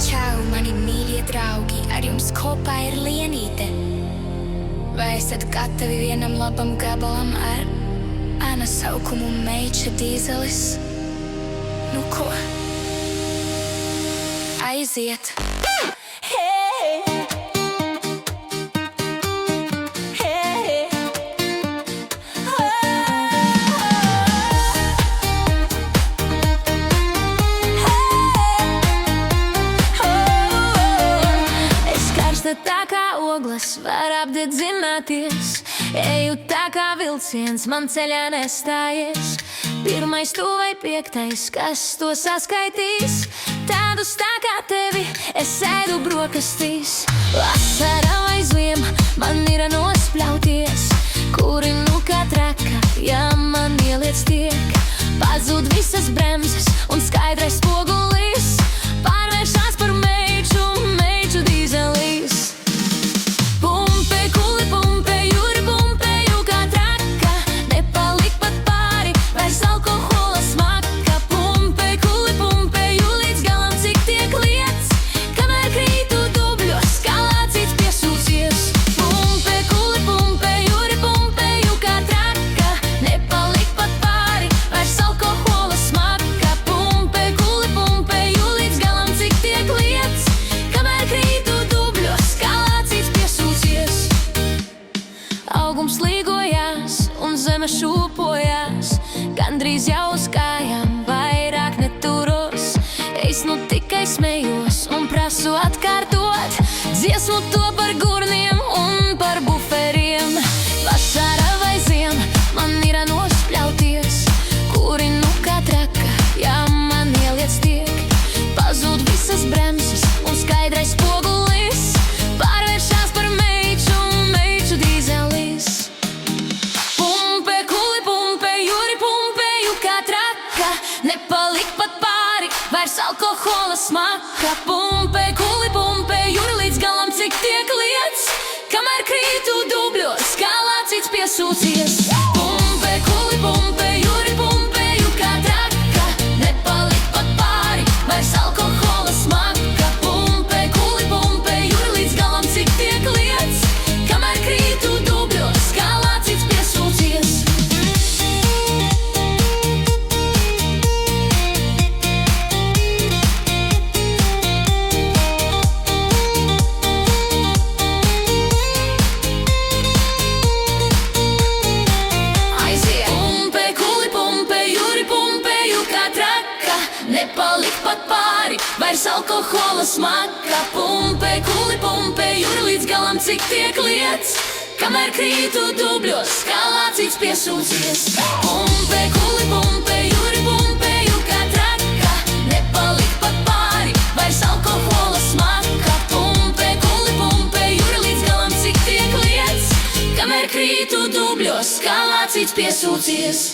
Čau, mani mīļie draugi, ar jums kopā ir Lienīte. Vai esat gatavi vienam labam gabalam ar nosaukumu Meiča Dīzelis? Nu ko? Aiziet! Tā kā ogles var apdedzināties, eju tā kā vilciens, man ceļā nestājies. Pirmais tu vai piektais, kas to saskaitīs? Tādus tā kā tevi es ēdu brokastīs. Vasara vai ziema, man ir nospļauties, kuri nu kā traka, ja man ieliec tiek. Pazūd visas bremzes un skaidrais spogulis pārvēršās par Meiču Dīzelis. Pumpe, kuli pumpe, jūri pumpeju kā traka, nepalik pat pāri, vairs alkohola smaka. Pumpe, kuli pumpeju līdz galam, cik tiek lietas, kamēr krītu dubļos, kā lācīts piesūcies. Pumpe, kuli pumpe, jūri pumpeju kā traka, nepalik pat pāri, vairs alkohola smaka. Pumpe, kuli pumpeju līdz galam, cik tiek lietas, kamēr krītu dubļos, kā lācīts piesūcies. Augums līgojās un zeme šūpojās, gandrīz jau uz kājām vairāk neturos. Es nu tikai smējos un prasu atkārtot dziesmu to par gurniem un par buferiem. Vasara vai ziema, man ir nospļauties, kuri nu kā traka, ja man ieliec tiek. Pazūd visas bremzes un skaidrais spogulis pārvēršās par Meiču Dīzelis. Pumpe, kuli pumpe, jūri pumpeju kā traka, nepalik pat pāri, vairs alkohola smaka. Pumpe, kuli pumpe, jūri līdz galam, cik tiek lietas, kamēr krītu dubļos, kā lācīts piesūcies. Pumpe, kuli pumpe, jūri pumpeju kā traka, nepalik pat pāri, vairs alkohola smaka. Pumpe, kuli pumpe, jūri līdz galam, cik tiek lietas, kamēr krītu dubļos, kā lācīts piesūcies. Aiziet! Pumpe, kuli pumpe, jūri pumpeju kā traka, nepalik pat pāri, vairs alkohola smaka. Pumpe, kuli pumpe, jūri līdz galam, cik tiek lietas, kamēr krītu dubļos, kā lācīts piesūcies. Pumpe, kuli pumpe, jūri pumpeju kā traka, nepalik pat pāri, vairs alkohola smaka. Pumpe, kuli pumpe, jūri līdz galam, cik tiek lietas, kamēr krītu dubļos, kā lācīts piesūcies.